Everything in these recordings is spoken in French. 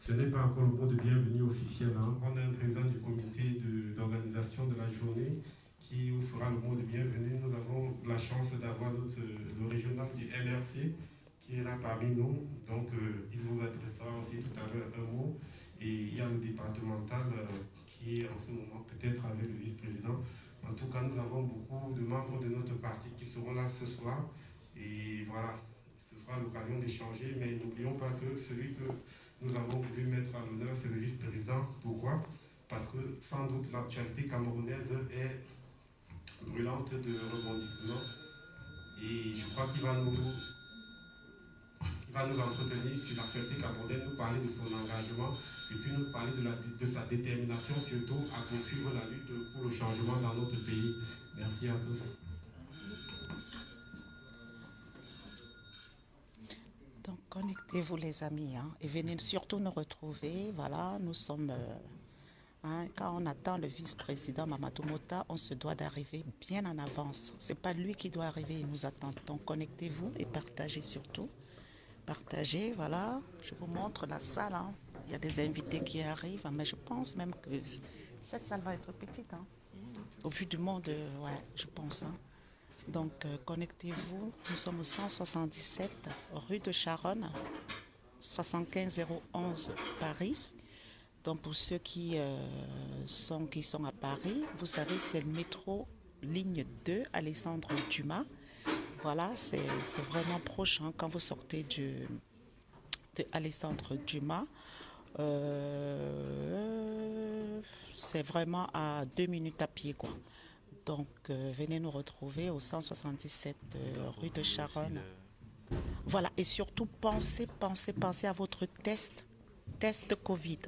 Ce n'est pas encore le mot de bienvenue officiel. Hein. On a un président du comité d'organisation de la journée qui vous fera le mot de bienvenue. Nous avons la chance d'avoir le régional du MRC qui est là parmi nous. Donc, il vous adressera aussi tout à l'heure un mot. Et il y a le départemental qui est en ce moment peut-être avec le vice-président. En tout cas, nous avons beaucoup de membres de notre parti qui seront là ce soir. Et voilà, ce sera l'occasion d'échanger. Mais n'oublions pas que celui que nous avons voulu mettre à l'honneur, c'est le vice-président. Pourquoi? Parce que sans doute l'actualité camerounaise est brûlante de rebondissement. Et je crois qu'il va nous entretenir sur l'actualité camerounaise, nous parler de son engagement et puis nous parler de sa détermination surtout à poursuivre la lutte pour le changement dans notre pays. Merci à tous. Donc connectez-vous les amis et venez surtout nous retrouver. Voilà, nous sommes... quand on attend le vice-président Mamadou Mota, on se doit d'arriver bien en avance. Ce n'est pas lui qui doit arriver, il nous attend. Donc connectez-vous et partagez surtout. Partagez, voilà. Je vous montre la salle. Il y a des invités qui arrivent, mais je pense même que cette salle va être petite. Au vu du monde, ouais, je pense. Donc connectez-vous. Nous sommes au 177 rue de Charonne, 75011 Paris. Donc pour ceux qui sont à Paris, vous savez, c'est le métro ligne 2, Alessandre Dumas. Voilà, c'est vraiment proche quand vous sortez de Alessandre Dumas. C'est vraiment à 2 minutes à pied, quoi. Donc venez nous retrouver au 177 rue de Charonne. Voilà, et surtout pensez à votre test Covid.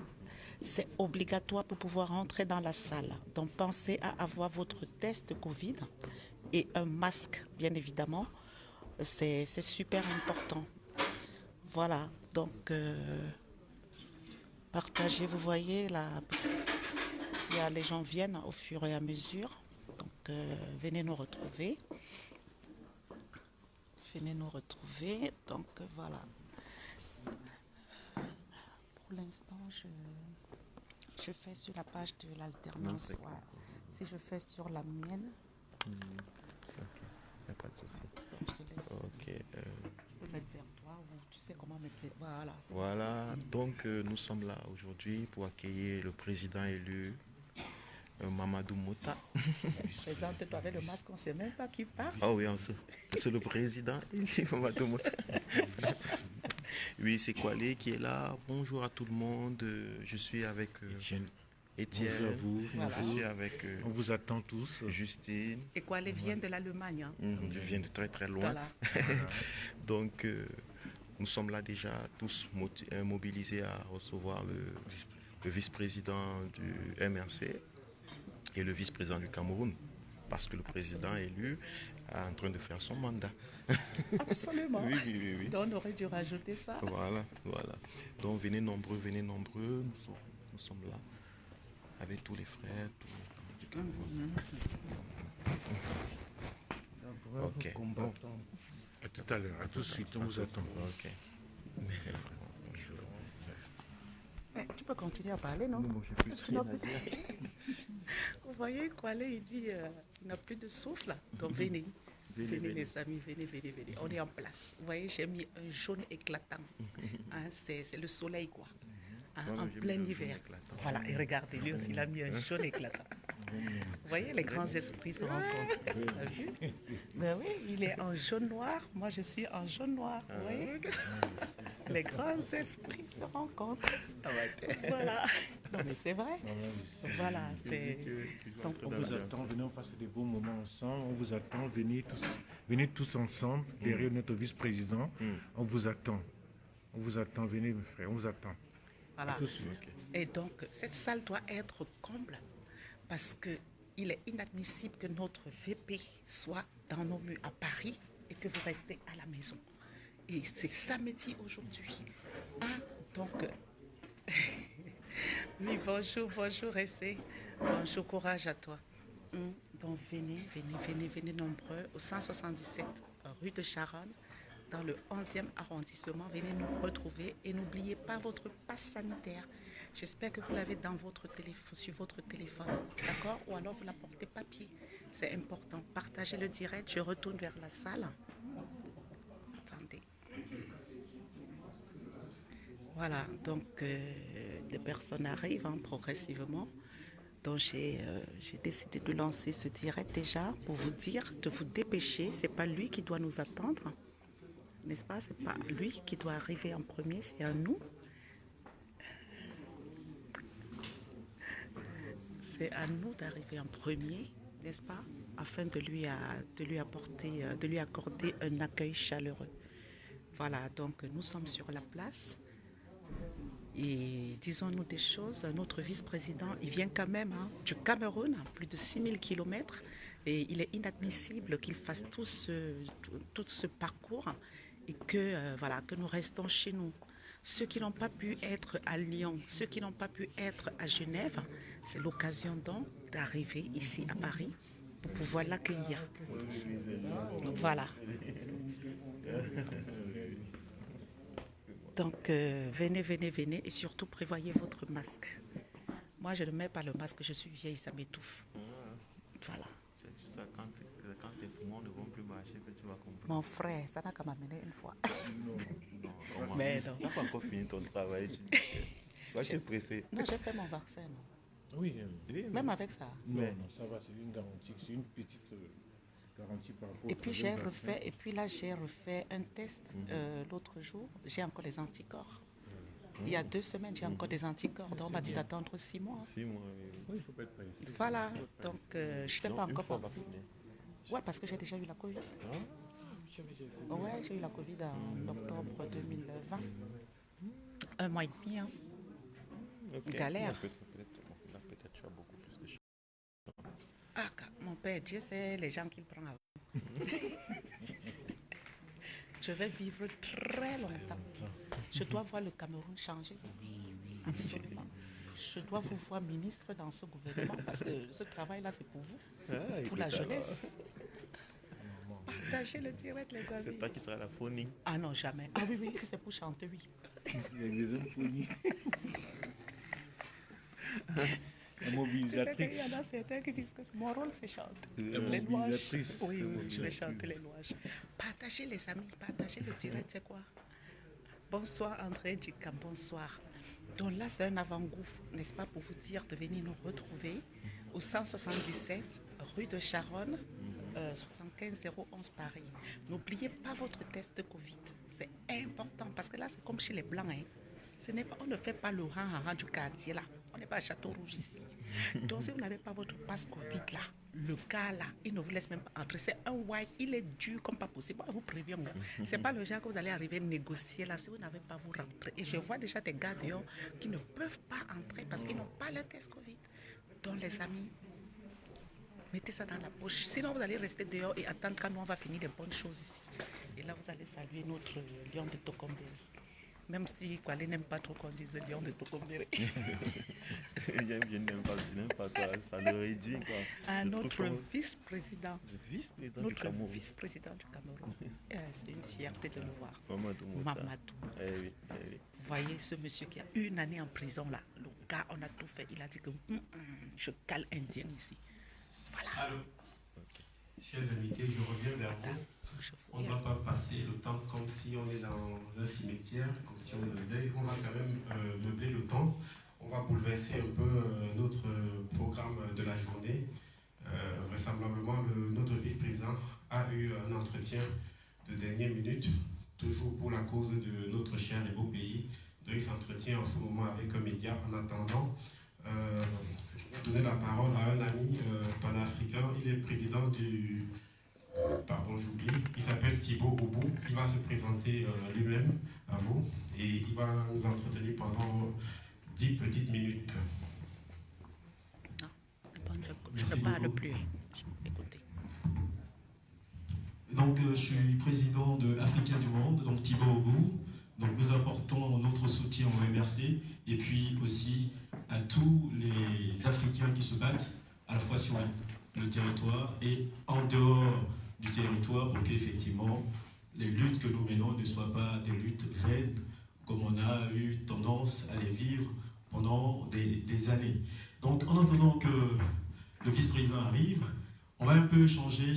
C'est obligatoire pour pouvoir entrer dans la salle. Donc pensez à avoir votre test Covid et un masque, bien évidemment. C'est super important. Voilà, donc partagez, vous voyez, les gens viennent au fur et à mesure. Donc venez nous retrouver. Venez nous retrouver. Donc voilà. Pour l'instant, je fais sur la page de l'alternance. Ouais. Si je fais sur la mienne. Ok, y a pas de souci. Ok. Je peux mettre vers toi ou tu sais comment mettre vers... Voilà. Voilà. Donc nous sommes là aujourd'hui pour accueillir le président élu Mamadou Mota. Présente-toi avec le masque, on ne sait même pas qui parle. Ah oui, c'est le président élu Mamadou Mota. Oui, c'est Kwale qui est là. Bonjour à tout le monde. Je suis avec Étienne. Bonjour à vous. Voilà. Je suis avec on vous attend tous. Justine. Et Kwale vient de l'Allemagne. Je viens de très très loin. Voilà. Donc nous sommes là déjà tous mobilisés à recevoir le vice-président du MRC et le vice-président du Cameroun. Parce que le président élu est en train de faire son mandat. Absolument. Oui. Donc on aurait dû rajouter ça. Voilà. Donc venez nombreux. Nous sommes là avec tous les frères. Du Cameroun. Ok. Bon. À tout à l'heure. À tout de suite. On vous attend. Ok. Mais tu peux continuer à parler, non? Non, j'ai plus rien à dire. Vous voyez, Kwale, il dit il n'a plus de souffle. Donc venez. Venez les amis, venez. On est en place. Vous voyez, j'ai mis un jaune éclatant. C'est le soleil, quoi. En plein hiver. Voilà, et regardez, lui aussi, il a mis un jaune éclatant. Vous voyez, les grands esprits se rencontrent. Vous avez vu? Ben oui, il est en jaune noir, moi je suis en jaune noir. Vous voyez? Les grands esprits se rencontrent. Voilà. Non mais c'est vrai. Voilà, c'est... Donc on vous attend, venez, on passe des beaux moments ensemble. On vous attend, venez tous ensemble, derrière notre vice-président. On vous attend. Venez mes frères, on vous attend. Voilà. Et donc, cette salle doit être comble parce qu'il est inadmissible que notre VP soit dans nos murs à Paris et que vous restez à la maison. Et c'est samedi aujourd'hui. Donc, oui, bonjour, restez. Bonjour, courage à toi. Bon, venez nombreux au 177 rue de Charonne. dans le 11e arrondissement. Venez nous retrouver et n'oubliez pas votre passe sanitaire. J'espère que vous l'avez dans votre téléphone, sur votre téléphone, d'accord? Ou alors vous l'apportez papier. C'est important. Partagez le direct. Je retourne vers la salle. Attendez. Voilà, donc les personnes arrivent progressivement. Donc j'ai décidé de lancer ce direct déjà pour vous dire de vous dépêcher. C'est pas lui qui doit nous attendre, n'est-ce pas? C'est pas lui qui doit arriver en premier, c'est à nous. C'est à nous d'arriver en premier, n'est-ce pas? Afin de lui accorder un accueil chaleureux. Voilà, donc nous sommes sur la place. Et disons-nous des choses, notre vice-président, il vient quand même du Cameroun, plus de 6000 km, et il est inadmissible qu'il fasse tout ce parcours et que nous restons chez nous. Ceux qui n'ont pas pu être à Lyon, ceux qui n'ont pas pu être à Genève, c'est l'occasion donc d'arriver ici à Paris pour pouvoir l'accueillir. Voilà. Donc, venez et surtout prévoyez votre masque. Moi, je ne mets pas le masque, je suis vieille, ça m'étouffe. Voilà. Quand tes poumons ne vont plus marcher, que tu vas comprendre. Mon frère, ça n'a qu'à m'amener une fois. Non, Mais non. Tu n'as pas encore fini ton travail. Tu es pressé. Non, j'ai fait mon vaccin. Oui, Même avec ça. Non, ça va, c'est une garantie, c'est une petite garantie par rapport Et puis j'ai refait un test l'autre jour. J'ai encore des anticorps. Il y a 2 semaines, j'ai encore des anticorps. Donc on m'a dit d'attendre 6 mois. 6 mois, oui, il ne faut pas être pressé. Voilà, donc je ne fais pas encore partie. Vacciné. Ouais, parce que j'ai déjà eu la Covid. Ouais, j'ai eu la Covid en octobre 2020. 1 mois et demi. Okay. Galère. Là, peut-être tu as beaucoup plus de chance. Ah, mon père, Dieu sait les gens qu'il prend avant. Je vais vivre très longtemps. Je dois voir le Cameroun changer. Absolument. Je dois vous voir ministre dans ce gouvernement parce que ce travail-là, c'est pour vous, pour la jeunesse. Partagez le direct, les amis. C'est toi qui seras la phonie. Ah non, jamais. Ah oui, si c'est pour chanter, oui. Il y a des hommes phonie. La mobilisatrice. Il y en a certains qui disent que mon rôle, c'est chanter. La Les louanges. mobilisatrice. Oui, je vais chanter les louanges. Partagez les amis, partagez le direct, c'est quoi? Bonsoir André Djikam, bonsoir. Donc là, c'est un avant-goût, n'est-ce pas, pour vous dire de venir nous retrouver au 177 rue de Charonne, 75 011 Paris. N'oubliez pas votre test Covid. C'est important parce que là, c'est comme chez les Blancs. On ne fait pas le rang du quartier là. On n'est pas à Château-Rouge ici. Donc, si vous n'avez pas votre passe Covid là, le gars là, il ne vous laisse même pas entrer. C'est un white, il est dur comme pas possible. Moi, je vous préviens. C'est pas le genre que vous allez arriver à négocier là si vous n'avez pas vous rentrer. Et je vois déjà des gars dehors qui ne peuvent pas entrer parce qu'ils n'ont pas le test Covid. Donc, les amis, mettez ça dans la poche. Sinon, vous allez rester dehors et attendre quand nous, on va finir des bonnes choses ici. Et là, vous allez saluer notre lion de Tokombéry. Même si Kwale n'aime pas trop qu'on dise lion de Tokombéry. Je n'aime pas ça le réduit. Quoi. À notre vice-président. Vice-président du Cameroun. C'est une fierté de le voir. Mamadou Mouta. Oui. Vous voyez ce monsieur qui a 1 année en prison là. Le gars, on a tout fait. Il a dit que je cale indien ici. Voilà. Allô. Okay. Chers invités, je reviens vers vous. On ne va pas passer le temps comme si on est dans un cimetière, comme si on le deuil. On va quand même meubler le temps. On va bouleverser un peu notre programme de la journée. Vraisemblablement, notre vice-président a eu un entretien de dernière minute, toujours pour la cause de notre cher et beau pays. Donc, il s'entretient en ce moment avec un média. En attendant, donner la parole à un ami panafricain. Il est président du... Pardon, j'oublie. Il s'appelle Thibaut Obou. Il va se présenter lui-même à vous et il va nous entretenir pendant 10 petites minutes. Non, je ne parle plus. Écoutez. Donc, je suis président de Africains du Monde, donc Thibaut Obou. Donc, nous apportons notre soutien au MRC et puis aussi à tous les Africains qui se battent à la fois sur le territoire et en dehors du territoire pour qu'effectivement les luttes que nous menons ne soient pas des luttes vaines, comme on a eu tendance à les vivre pendant des années. Donc, en attendant que le vice-président arrive, on va un peu échanger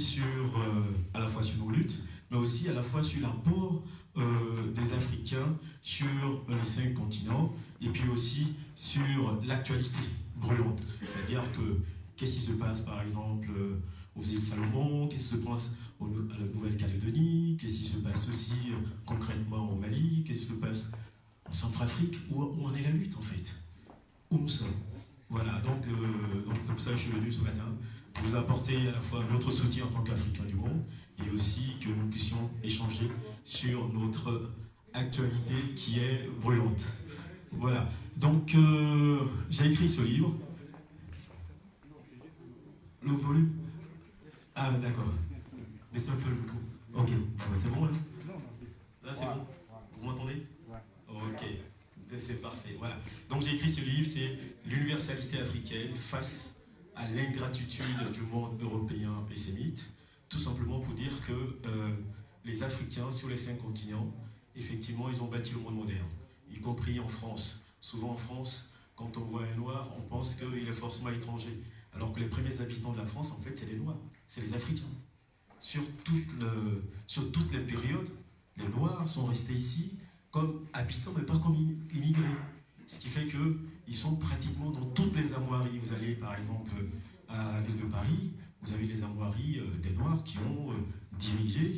à la fois sur nos luttes, mais aussi à la fois sur l'apport des Africains sur les 5 continents, et puis aussi sur l'actualité brûlante. C'est-à-dire que qu'est-ce qui se passe par exemple aux îles Salomon, qu'est-ce qui se passe à la Nouvelle-Calédonie, qu'est-ce qui se passe aussi concrètement au Mali, qu'est-ce qui se passe en Centrafrique, où en est la lutte en fait, où nous sommes. Voilà, donc c'est pour ça que je suis venu ce matin, pour vous apporter à la fois notre soutien en tant qu'Africains du monde, et aussi que nous puissions échanger sur notre actualité qui est brûlante. Voilà, donc j'ai écrit ce livre. Le volume? Ah d'accord, laissez un peu le micro. Ok, c'est bon là? Là c'est bon? Vous m'entendez? Ok, c'est parfait, voilà. Donc j'ai écrit ce livre, c'est l'universalité africaine face à l'ingratitude du monde européen et sémite, tout simplement pour dire que les Africains sur les 5 continents, effectivement, ils ont bâti le monde moderne, y compris en France. Souvent en France, quand on voit un noir, on pense qu'il est forcément étranger, alors que les premiers habitants de la France, en fait, c'est les Noirs, c'est les Africains. Sur toutes les périodes, les Noirs sont restés ici comme habitants, mais pas comme immigrés. Ce qui fait qu'ils sont pratiquement dans toutes les armoiries. Vous allez par exemple à la ville de Paris, vous avez les armoiries des Noirs qui ont dirigé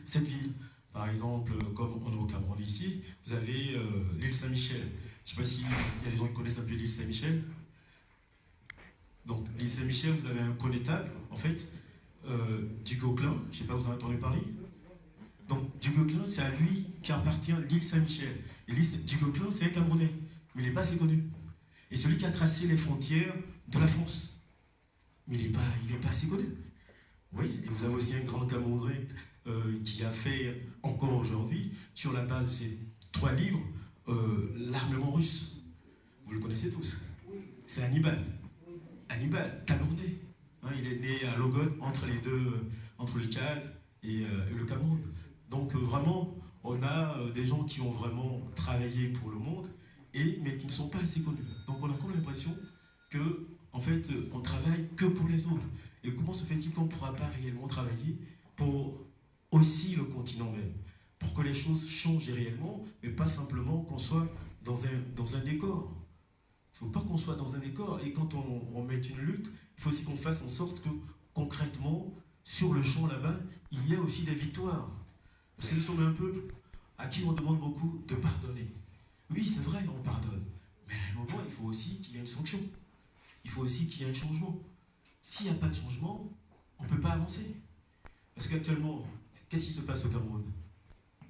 cette ville. Par exemple, comme on est au Cameroun ici, vous avez l'île Saint-Michel. Je ne sais pas s'il y a des gens qui connaissent un peu l'île Saint-Michel. Donc l'île Saint-Michel, vous avez un connétable, en fait, du Gauquelin, je ne sais pas, vous en avez entendu parler. Donc du Gauquelin, c'est à lui qui appartient l'île Saint-Michel. Et l'île du Gauquelin, c'est un Camerounais, mais il n'est pas assez connu. Et celui qui a tracé les frontières de la France, mais il n'est pas assez connu. Oui, et vous avez aussi un grand Camerounais qui a fait encore aujourd'hui, sur la base de ces 3 livres, l'armement russe. Vous le connaissez tous. C'est Hannibal. Hannibal, Camerounais. Hein, il est né à Logone, entre le Tchad et le Cameroun. Donc vraiment, on a des gens qui ont vraiment travaillé pour le monde, mais qui ne sont pas assez connus. Donc on a comme l'impression que, en fait, on travaille que pour les autres. Et comment se fait-il qu'on ne pourra pas réellement travailler pour aussi le continent même, pour que les choses changent réellement, mais pas simplement qu'on soit dans un décor. Il ne faut pas qu'on soit dans un décor. Et quand on met une lutte, il faut aussi qu'on fasse en sorte que, concrètement, sur le champ là-bas, il y a aussi des victoires. Parce que nous sommes un peuple à qui on demande beaucoup de pardonner. Oui, c'est vrai, on pardonne. Mais à un moment, il faut aussi qu'il y ait une sanction. Il faut aussi qu'il y ait un changement. S'il n'y a pas de changement, on ne peut pas avancer. Parce qu'actuellement, qu'est-ce qui se passe au Cameroun?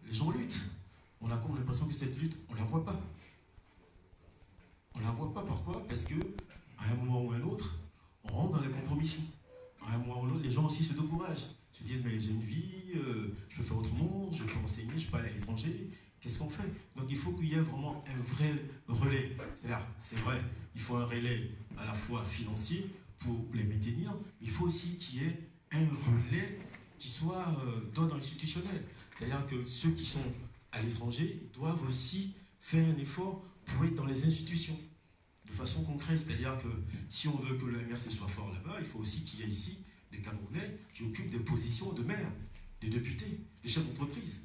Les gens luttent. On a comme l'impression que cette lutte, on ne la voit pas. On ne la voit pas, pourquoi? Parce qu'à un moment ou à un autre, on rentre dans les compromissions. À un moment ou à un autre, les gens aussi se découragent. Se disent, mais j'ai une vie, je peux faire autrement, je peux enseigner, je peux aller à l'étranger. Qu'est-ce qu'on fait? Donc il faut qu'il y ait vraiment un vrai relais. C'est-à-dire, c'est vrai, il faut un relais à la fois financier pour les maintenir, mais il faut aussi qu'il y ait un relais qui soit d'ordre institutionnel. C'est-à-dire que ceux qui sont à l'étranger doivent aussi faire un effort pour être dans les institutions, de façon concrète. C'est-à-dire que si on veut que le MRC soit fort là-bas, il faut aussi qu'il y ait ici des Camerounais qui occupent des positions de maire, des députés, des chefs d'entreprise.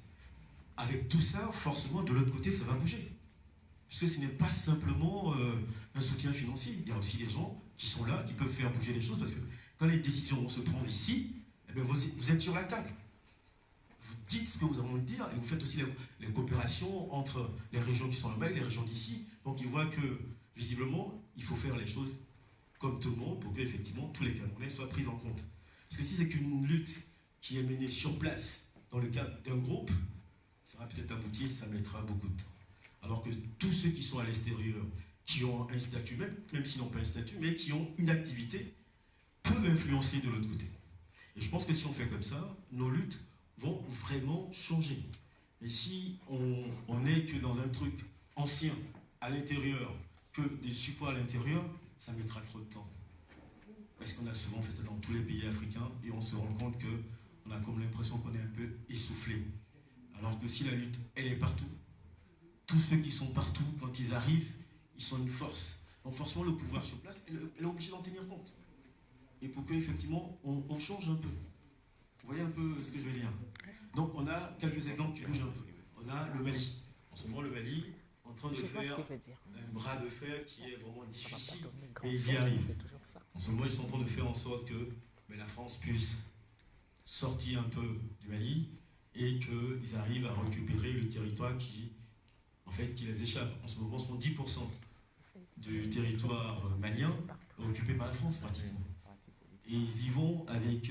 Avec tout ça, forcément, de l'autre côté, ça va bouger. Parce que ce n'est pas simplement un soutien financier. Il y a aussi des gens qui sont là, qui peuvent faire bouger les choses, parce que quand les décisions vont se prendre ici, eh bien vous êtes sur la table. Vous dites ce que vous avez envie de dire, et vous faites aussi les coopérations entre les régions qui sont là-bas et les régions d'ici. Donc ils voient que, visiblement, il faut faire les choses comme tout le monde pour que, effectivement, tous les Camerounais soient pris en compte. Parce que si c'est qu'une lutte qui est menée sur place, dans le cadre d'un groupe, ça va peut-être aboutir, ça mettra beaucoup de temps. Alors que tous ceux qui sont à l'extérieur, qui ont un statut, même s'ils n'ont pas un statut, mais qui ont une activité, peuvent influencer de l'autre côté. Et je pense que si on fait comme ça, nos luttes vont vraiment changer. Et si on n'est que dans un truc ancien, à l'intérieur, que des supports à l'intérieur, ça mettra trop de temps. Parce qu'on a souvent fait ça dans tous les pays africains, et on se rend compte qu'on a comme l'impression qu'on est un peu essoufflé. Alors que si la lutte, elle est partout, tous ceux qui sont partout, quand ils arrivent, ils sont une force. Donc forcément, le pouvoir sur place, elle est obligée d'en tenir compte. Et pour qu'effectivement, on change un peu. Vous voyez un peu ce que je veux dire? Donc on a quelques exemples qui bougent un peu. On a le Mali. En ce moment, le Mali en train de faire un bras de fer qui est vraiment difficile, mais ils y arrivent. En ce moment, ils sont en train de faire en sorte que la France puisse sortir un peu du Mali et qu'ils arrivent à récupérer le territoire qui les échappe. En ce moment, sont 10% du territoire malien occupé par la France pratiquement. Et ils y vont avec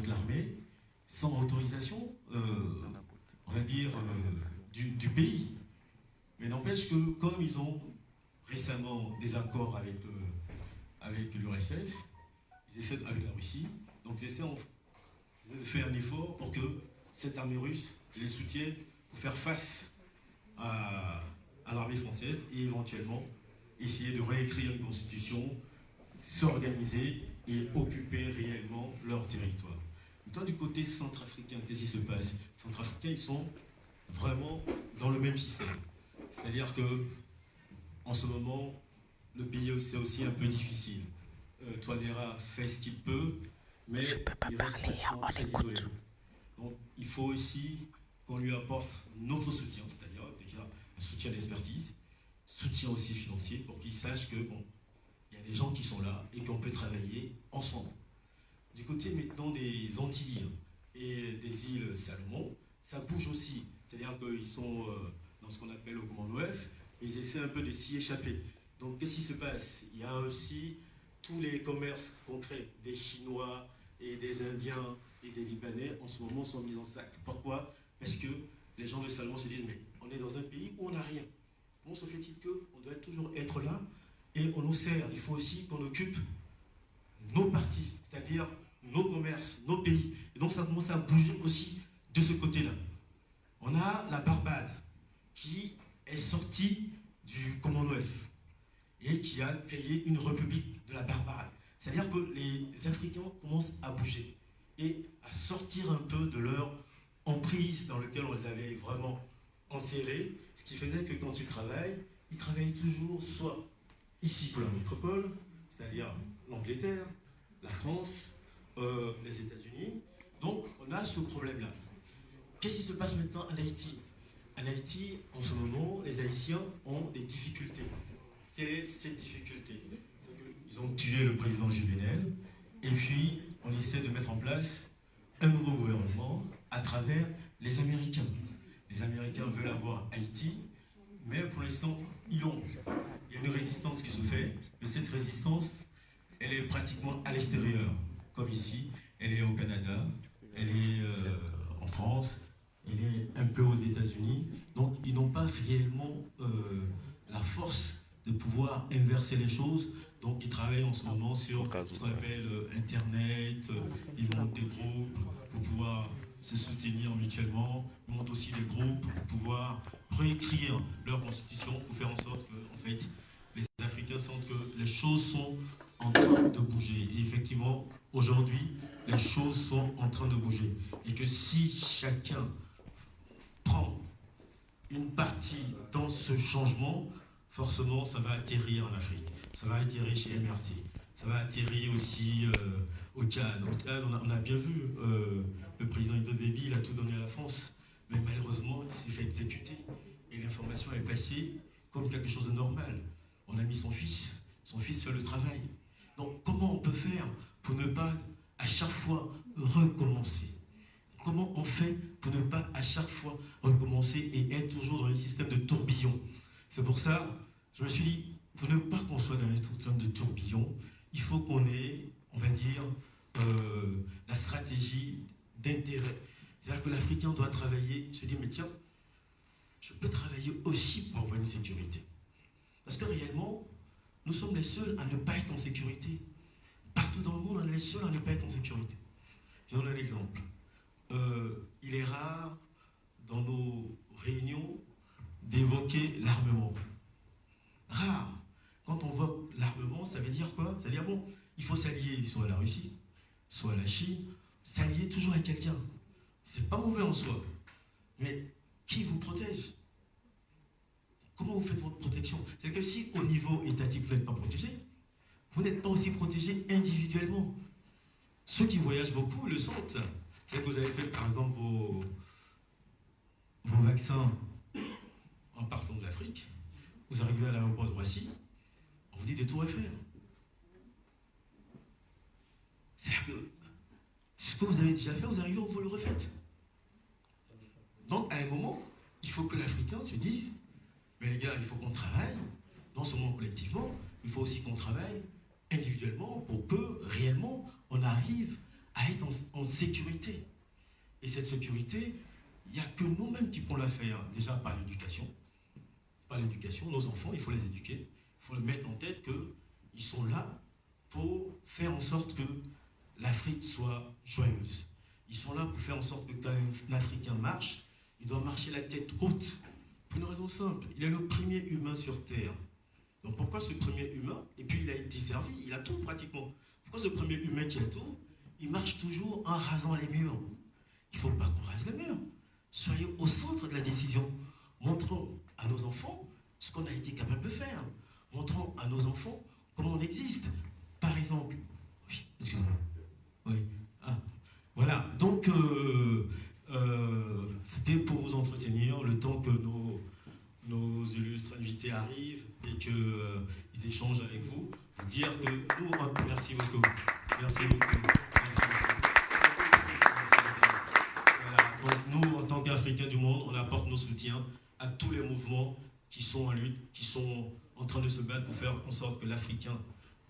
l'armée, sans autorisation, on va dire, du pays. Mais n'empêche que, comme ils ont récemment des accords avec l'URSS, ils essaient avec la Russie, donc ils essaient de faire un effort pour que cette armée russe les soutienne pour faire face à l'armée française et éventuellement essayer de réécrire une constitution, s'organiser et occuper réellement leur territoire. Toi, du côté centrafricain, qu'est-ce qui se passe? Les centrafricains, ils sont vraiment dans le même système. C'est-à-dire que, en ce moment, le pays c'est aussi un peu difficile. Touadéra fait ce qu'il peut, mais il reste pratiquement très isolé. Donc, il faut aussi qu'on lui apporte notre soutien, c'est-à-dire déjà un soutien d'expertise, soutien aussi financier, pour qu'il sache que, bon, il y a des gens qui sont là et qu'on peut travailler ensemble. Du côté maintenant des Antilles et des îles Salomon, ça bouge aussi. C'est-à-dire qu'ils sont dans ce qu'on appelle le Commonwealth, et ils essaient un peu de s'y échapper. Donc qu'est-ce qui se passe? Il y a aussi tous les commerces concrets des Chinois et des Indiens et des Libanais en ce moment sont mis en sac. Pourquoi? Parce que les gens de Salomon se disent, mais on est dans un pays où on n'a rien. Comment se fait-il qu'on doit toujours être là et on nous sert? Il faut aussi qu'on occupe nos parties, c'est-à-dire nos commerces, nos pays. Et donc ça commence à bouger aussi de ce côté-là. On a la Barbade qui est sortie du Commonwealth et qui a créé une république de la Barbade. C'est-à-dire que les Africains commencent à bouger et à sortir un peu de leur emprise dans laquelle on les avait vraiment enserrés, ce qui faisait que quand ils travaillaient toujours soit ici pour la métropole, c'est-à-dire l'Angleterre, la France, les États-Unis. Donc on a ce problème-là. Qu'est-ce qui se passe maintenant en Haïti? En Haïti, en ce moment, les Haïtiens ont des difficultés. Quelle est cette difficulté? Ils ont tué le président Juvenel, et puis on essaie de mettre en place un nouveau gouvernement à travers les Américains. Les Américains veulent avoir Haïti, mais pour l'instant, il y a une résistance qui se fait, mais cette résistance, elle est pratiquement à l'extérieur, comme ici. Elle est au Canada, elle est en France, elle est un peu aux États-Unis. Donc, ils n'ont pas réellement la force de pouvoir inverser les choses. Donc, ils travaillent en ce moment sur ce qu'on appelle Internet. Ils montent des groupes pour pouvoir se soutenir mutuellement. Ils montent aussi des groupes pour pouvoir réécrire leur constitution pour faire en sorte que, en fait, les Africains sentent que les choses sont en train de bouger. Et effectivement, aujourd'hui, les choses sont en train de bouger. Et que si chacun prend une partie dans ce changement, forcément, ça va atterrir en Afrique. Ça va atterrir chez MRC. Ça va atterrir aussi au Tchad. Au Tchad, on a bien vu, le président Idriss Déby, il a tout donné à la France. Mais malheureusement, il s'est fait exécuter. Et l'information est passée comme quelque chose de normal. On a mis son fils fait le travail. Donc, comment on peut faire pour ne pas à chaque fois recommencer? Comment on fait pour ne pas à chaque fois recommencer et être toujours dans un système de tourbillon? C'est pour ça, je me suis dit, pour ne pas qu'on soit dans un système de tourbillon, il faut qu'on ait, on va dire, la stratégie d'intérêt. C'est-à-dire que l'Africain doit travailler, se dire, mais tiens, je peux travailler aussi pour avoir une sécurité. Parce que réellement, nous sommes les seuls à ne pas être en sécurité. Partout dans le monde, on est les seuls à ne pas être en sécurité. Je donne un exemple. Il est rare, dans nos réunions, d'évoquer l'armement. Rare. Quand on voit l'armement, ça veut dire quoi? Ça veut dire, bon, il faut s'allier soit à la Russie, soit à la Chine, s'allier toujours à quelqu'un. C'est pas mauvais en soi. Mais qui vous protège? Comment vous faites votre protection? C'est que si au niveau étatique vous n'êtes pas protégé, vous n'êtes pas aussi protégé individuellement. Ceux qui voyagent beaucoup le sentent. C'est que vous avez fait par exemple vos vaccins en partant de l'Afrique, vous arrivez à l'aéroport de Roissy, on vous dit de tout refaire. C'est-à-dire que ce que vous avez déjà fait, vous arrivez, vous le refaites. Donc à un moment, il faut que l'Africain se dise, mais les gars, il faut qu'on travaille, non seulement collectivement, il faut aussi qu'on travaille individuellement pour que réellement on arrive à être en sécurité. Et cette sécurité, il n'y a que nous-mêmes qui pouvons la faire, déjà par l'éducation. Par l'éducation, nos enfants, il faut les éduquer, il faut les mettre en tête qu'ils sont là pour faire en sorte que l'Afrique soit joyeuse. Ils sont là pour faire en sorte que quand un Africain marche, il doit marcher la tête haute. Pour une raison simple, il est le premier humain sur Terre. Donc pourquoi ce premier humain? Et puis il a été servi, il a tout pratiquement. Pourquoi ce premier humain qui a tout, il marche toujours en rasant les murs? Il ne faut pas qu'on rase les murs. Soyez au centre de la décision. Montrons à nos enfants ce qu'on a été capable de faire. Montrons à nos enfants comment on existe. Par exemple, oui, excusez-moi. Oui. Ah, voilà. Donc, c'était pour vous entretenir le temps que nos illustres invités arrivent et qu'ils échangent avec vous. Vous dire que nous, merci beaucoup. Merci beaucoup. Merci beaucoup. Voilà. Donc, nous, en tant qu'Africains du monde, on apporte nos soutiens à tous les mouvements qui sont en lutte, qui sont en train de se battre pour faire en sorte que l'Africain,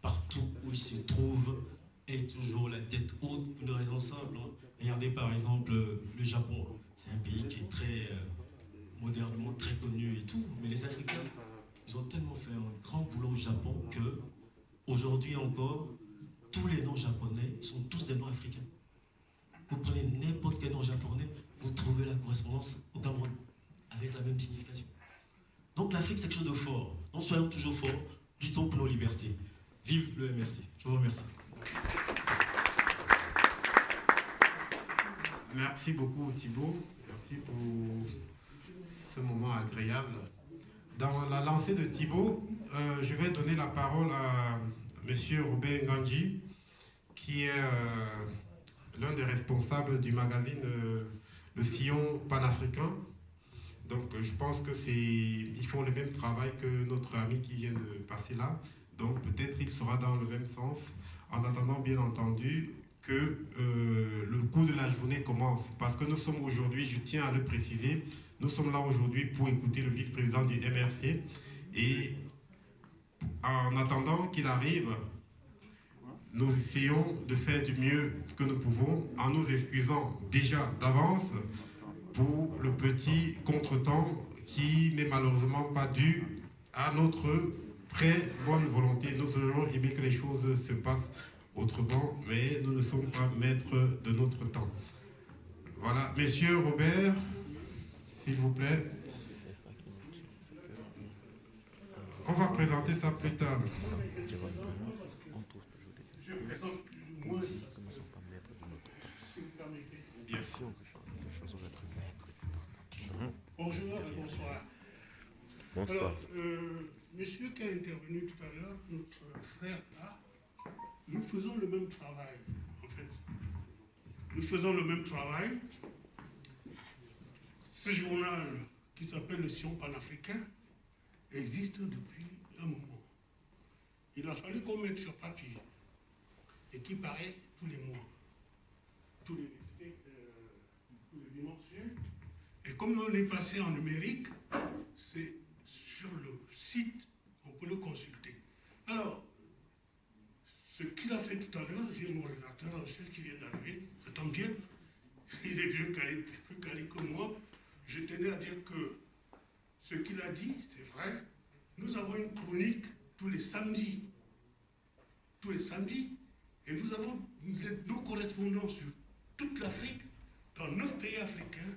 partout où il se trouve, ait toujours la tête haute, pour une raison simple. Regardez par exemple le Japon, c'est un pays qui est très modernement très connu et tout, mais les Africains, ils ont tellement fait un grand boulot au Japon que aujourd'hui encore, tous les noms japonais sont tous des noms africains. Vous prenez n'importe quel nom japonais, vous trouvez la correspondance au Cameroun, avec la même signification. Donc l'Afrique, c'est quelque chose de fort. Donc soyons toujours forts, luttons pour nos libertés. Vive le MRC. Je vous remercie. Merci beaucoup Thibault, merci pour ce moment agréable. Dans la lancée de Thibault, je vais donner la parole à M. Robert Nganji, qui est l'un des responsables du magazine Le Sillon panafricain. Donc je pense qu'ils font le même travail que notre ami qui vient de passer là. Donc peut-être il sera dans le même sens, en attendant bien entendu que le cours de la journée commence. Parce que nous sommes aujourd'hui, je tiens à le préciser, nous sommes là aujourd'hui pour écouter le vice-président du MRC. Et en attendant qu'il arrive, nous essayons de faire du mieux que nous pouvons en nous excusant déjà d'avance pour le petit contretemps qui n'est malheureusement pas dû à notre très bonne volonté. Nous aurions aimé que les choses se passent autrement, mais nous ne sommes pas maîtres de notre temps. Voilà, Monsieur Robert, s'il vous plaît. On va présenter ça plus tard. Bien sûr. Bonjour et bonsoir. Bonsoir. Alors, monsieur qui a intervenu tout à l'heure, notre frère là, nous faisons le même travail, en fait. Nous faisons le même travail. Ce journal qui s'appelle Le Sillon panafricain existe depuis un moment. Il a fallu qu'on mette sur papier et qui paraît tous les mois, tous les mensuels. Et comme on est passé en numérique, c'est sur le site, on peut le consulter. Alors, ce qu'il a fait tout à l'heure, j'ai mon rédacteur en chef qui vient d'arriver, ça tombe bien, il est plus calé que moi. Je tenais à dire que ce qu'il a dit, c'est vrai. Nous avons une chronique tous les samedis. Tous les samedis. Et nous avons nos correspondants sur toute l'Afrique, dans 9 pays africains.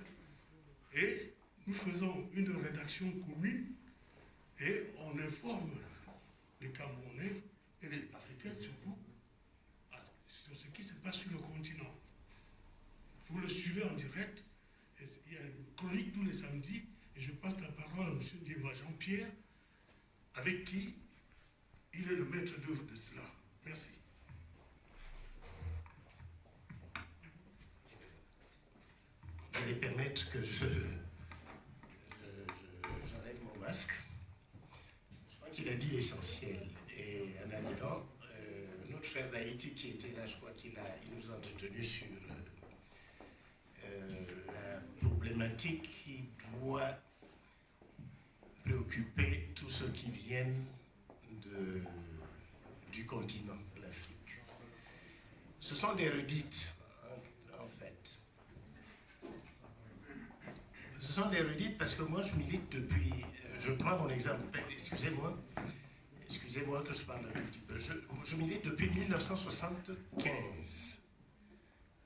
Et nous faisons une rédaction commune et on informe les Camerounais et les Africains surtout sur ce qui se passe sur le continent. Vous le suivez en direct. Et il y a une chronique fier, avec qui il est le maître d'œuvre de cela. Merci. Vous allez permettre que j'enlève mon masque. Je crois qu'il a dit l'essentiel. Et en arrivant, notre frère d'Haïti qui était là, je crois qu'il nous a entretenus sur la problématique qui doit préoccuper tous ceux qui viennent du continent de l'Afrique. Ce sont des redites, en fait. Ce sont des redites parce que moi je milite depuis, je prends mon exemple, excusez-moi que je parle un tout petit peu, je milite depuis 1975,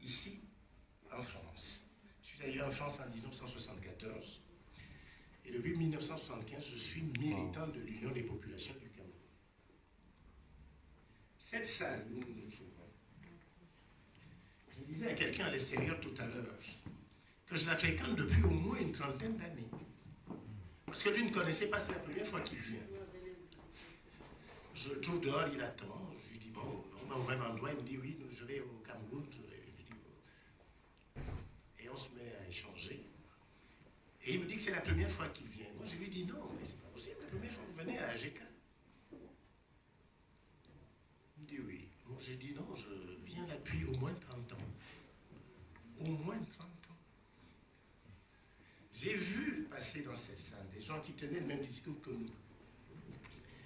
ici, en France. Je suis arrivé en France en 1974, et depuis 1975, je suis militant de l'Union des populations du Cameroun. Cette salle où nous nous trouvons, je disais à quelqu'un à l'extérieur tout à l'heure, que je la fréquente depuis au moins une trentaine d'années. Parce que lui ne connaissait pas, c'est la première fois qu'il vient. Je le trouve dehors, il attend. Je lui dis, bon, on va au même endroit. Il me dit, oui, je vais au Cameroun. Je dis, bon. Et on se met à échanger. Et il me dit que c'est la première fois qu'il vient. Moi, je lui dis, non, mais c'est pas possible. La première fois que vous venez à AGK. Il me dit, oui. Moi, j'ai dit, non, je viens là depuis au moins 30 ans. Au moins 30 ans. J'ai vu passer dans cette salle des gens qui tenaient le même discours que nous,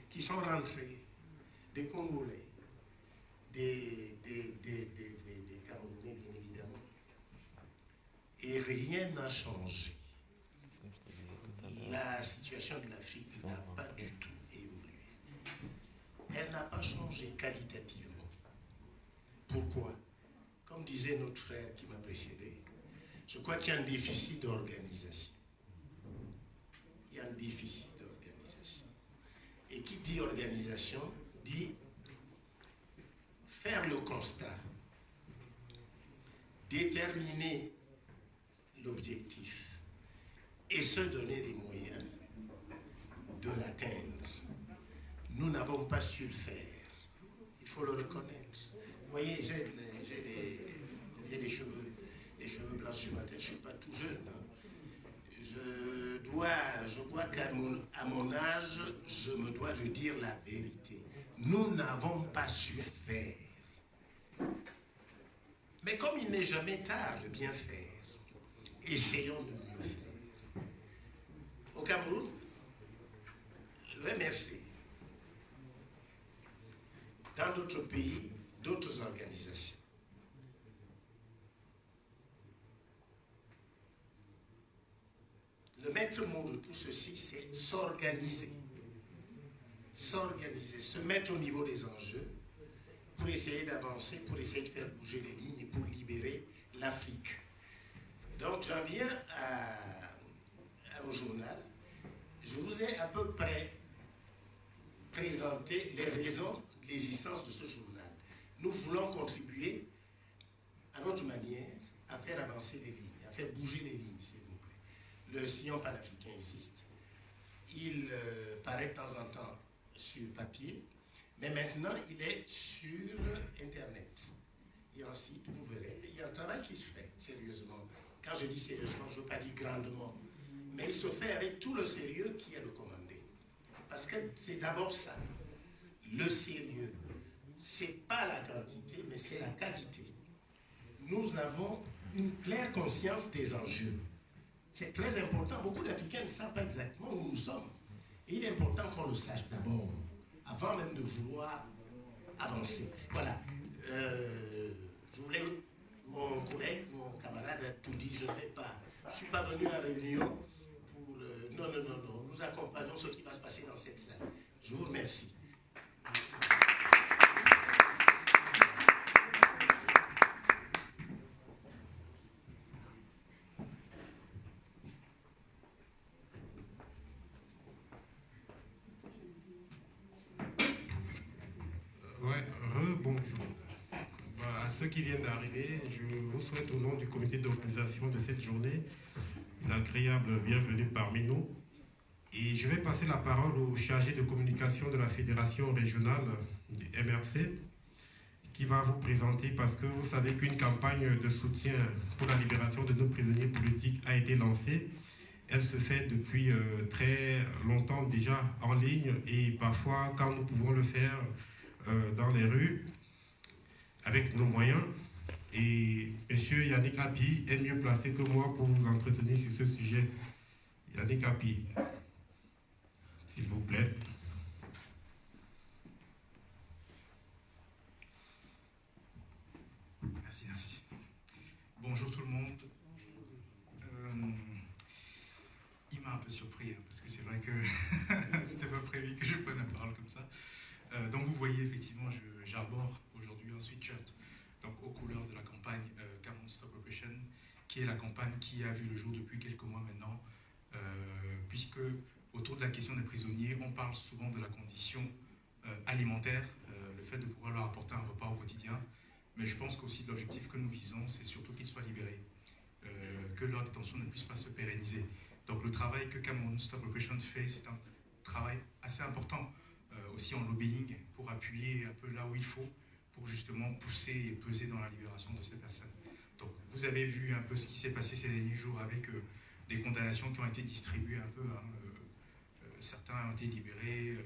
qui sont rentrés, des Congolais, des Camerounais, bien évidemment. Et rien n'a changé. La situation de l'Afrique n'a pas du tout évolué. Elle n'a pas changé qualitativement. Pourquoi? Comme disait notre frère qui m'a précédé, je crois qu'il y a un déficit d'organisation. Il y a un déficit d'organisation. Et qui dit organisation, dit faire le constat, déterminer l'objectif et se donner les moyens de l'atteindre. Nous n'avons pas su le faire. Il faut le reconnaître. Vous voyez, j'ai des cheveux blancs sur ma tête. Je ne suis pas tout jeune. Hein. Je crois qu'à mon âge, je me dois de dire la vérité. Nous n'avons pas su faire. Mais comme il n'est jamais tard de bien faire, essayons de mieux faire. Au Cameroun, le MRC, dans d'autres pays, d'autres organisations, le maître mot de tout ceci, c'est s'organiser. S'organiser, se mettre au niveau des enjeux pour essayer d'avancer, pour essayer de faire bouger les lignes et pour libérer l'Afrique. Donc j'en viens au journal. Je vous ai à peu près présenté les raisons de l'existence de ce journal. Nous voulons contribuer à notre manière à faire avancer les lignes, à faire bouger les lignes, s'il vous plaît. Le sillon panafricain existe. Il paraît de temps en temps sur papier, mais maintenant il est sur Internet. Et ensuite, vous verrez, il y a un travail qui se fait sérieusement. Quand je dis sérieusement, je ne veux pas dire grandement, mais il se fait avec tout le sérieux qui est recommandé. Parce que c'est d'abord ça, le sérieux. Ce n'est pas la quantité, mais c'est la qualité. Nous avons une claire conscience des enjeux. C'est très important. Beaucoup d'Africains ne savent pas exactement où nous sommes. Et il est important qu'on le sache d'abord, avant même de vouloir avancer. Voilà. Je voulais, mon collègue, mon camarade a tout dit, je ne suis pas venu à réunion pour... non, nous accompagnons ce qui va se passer dans cette salle. Je vous remercie. Bonjour. À ceux qui viennent d'arriver, je vous souhaite au nom du comité d'organisation de cette journée une agréable bienvenue parmi nous Et je vais passer la parole au chargé de communication de la Fédération régionale du MRC, qui va vous présenter, parce que vous savez qu'une campagne de soutien pour la libération de nos prisonniers politiques a été lancée. Elle se fait depuis très longtemps déjà en ligne, et parfois quand nous pouvons le faire dans les rues avec nos moyens. Et M. Yannick Api est mieux placé que moi pour vous entretenir sur ce sujet. Yannick Api, s'il vous plaît. Merci, Narcisse. Bonjour tout le monde. Il m'a un peu surpris, hein, parce que c'est vrai que c'était pas prévu que je prenne la parole comme ça. Donc vous voyez, effectivement, j'arbore aujourd'hui un sweatshirt donc, aux couleurs de la campagne Cameroun Stop Repression, qui est la campagne qui a vu le jour depuis quelques mois maintenant, puisque autour de la question des prisonniers, on parle souvent de la condition alimentaire, le fait de pouvoir leur apporter un repas au quotidien. Mais je pense qu'aussi l'objectif que nous visons, c'est surtout qu'ils soient libérés, que leur détention ne puisse pas se pérenniser. Donc le travail que Cameroun Stop Repression fait, c'est un travail assez important, aussi en lobbying, pour appuyer un peu là où il faut, pour justement pousser et peser dans la libération de ces personnes. Donc vous avez vu un peu ce qui s'est passé ces derniers jours avec des condamnations qui ont été distribuées un peu. Hein, certains ont été libérés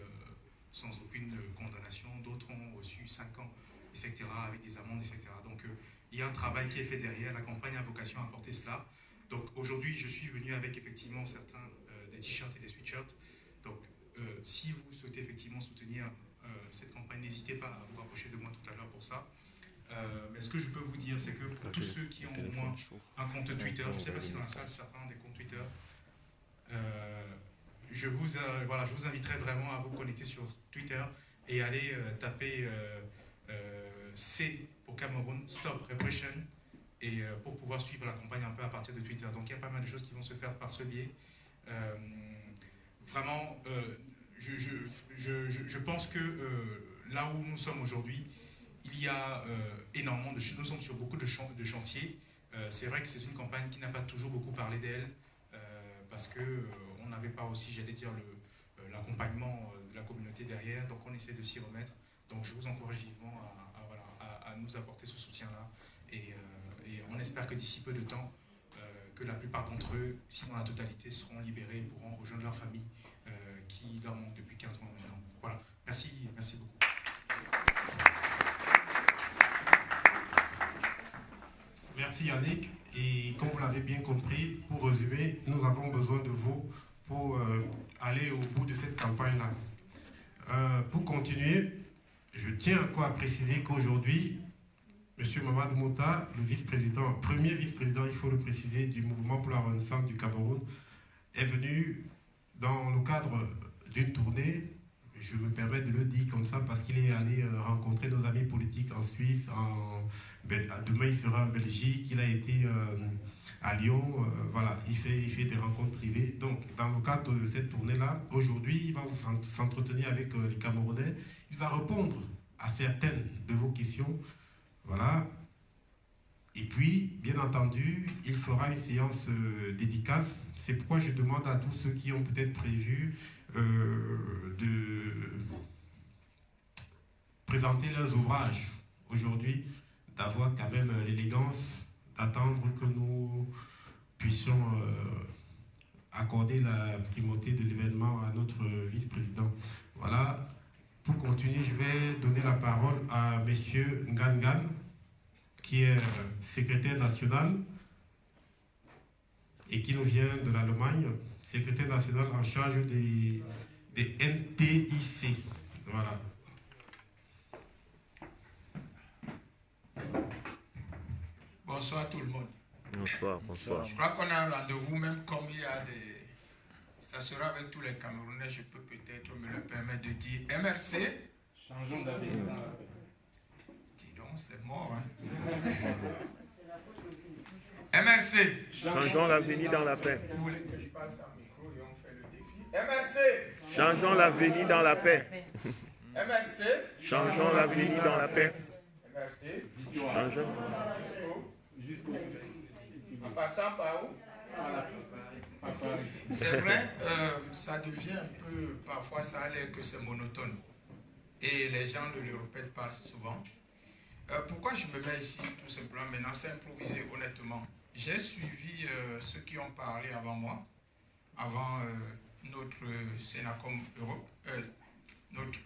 sans aucune condamnation, d'autres ont reçu 5 ans, etc., avec des amendes, etc. Donc il y a un travail qui est fait derrière. La campagne a vocation à apporter cela. Donc aujourd'hui, je suis venu avec effectivement certains des t-shirts et des sweatshirts. Donc si vous souhaitez effectivement soutenir cette campagne, n'hésitez pas à vous rapprocher de moi tout à l'heure pour ça. Mais ce que je peux vous dire, c'est que pour tous ceux qui ont au moins un compte Twitter, je ne sais pas si dans la salle certains ont des comptes Twitter, je vous inviterai vraiment à vous connecter sur Twitter et aller taper C pour Cameroun Stop Repression, et pour pouvoir suivre la campagne un peu à partir de Twitter. Donc il y a pas mal de choses qui vont se faire par ce biais. Vraiment, je pense que là où nous sommes aujourd'hui, il y a énormément de choses. Nous sommes sur beaucoup de chantiers. C'est vrai que c'est une campagne qui n'a pas toujours beaucoup parlé d'elle, parce qu'on n'avait pas aussi, j'allais dire, l'accompagnement de la communauté derrière. Donc on essaie de s'y remettre. Donc je vous encourage vivement à nous apporter ce soutien-là. Et on espère que d'ici peu de temps, que la plupart d'entre eux, sinon la totalité, seront libérés et pourront rejoindre leur famille qui leur manque depuis 15 mois maintenant. Voilà. Merci beaucoup. Merci Yannick. Et comme vous l'avez bien compris, pour résumer, nous avons besoin de vous pour aller au bout de cette campagne-là. Pour continuer, je tiens encore à préciser qu'aujourd'hui, M. Mamadou Mota, le vice-président, premier vice-président, il faut le préciser, du mouvement pour la Renaissance du Cameroun, est venu dans le cadre d'une tournée, je me permets de le dire comme ça, parce qu'il est allé rencontrer nos amis politiques en Suisse, demain il sera en Belgique, il a été à Lyon, voilà, il fait des rencontres privées. Donc, dans le cadre de cette tournée-là, aujourd'hui, il va s'entretenir avec les Camerounais, il va répondre à certaines de vos questions. Voilà. Et puis, bien entendu, il fera une séance dédicace. C'est pourquoi je demande à tous ceux qui ont peut-être prévu de présenter leurs ouvrages aujourd'hui, d'avoir quand même l'élégance d'attendre que nous puissions accorder la primauté de l'événement à notre vice-président. Voilà. Pour continuer, je vais donner la parole à M. Ngangan, qui est secrétaire national et qui nous vient de l'Allemagne, secrétaire national en charge des NTIC. Voilà. Bonsoir tout le monde. Bonsoir. Je crois qu'on a un rendez-vous, même comme il y a des... Ça sera avec tous les Camerounais, je peux peut-être me le permettre de dire MRC. Changeons d'avenir dans la paix. Dis donc, c'est mort, hein. MRC. Changeons l'avenir dans la paix. Vous voulez que je passe un micro et on fait le défi? MRC. Changeons l'avenir dans la paix. MRC. Changeons l'avenir dans la paix. MRC. Changeons. En passant par où? C'est vrai, ça devient un peu, parfois ça a l'air que c'est monotone. Et les gens ne le répètent pas souvent. Pourquoi je me mets ici, tout simplement, maintenant, c'est improvisé, honnêtement. J'ai suivi ceux qui ont parlé avant moi, avant notre Sénacom Europe, notre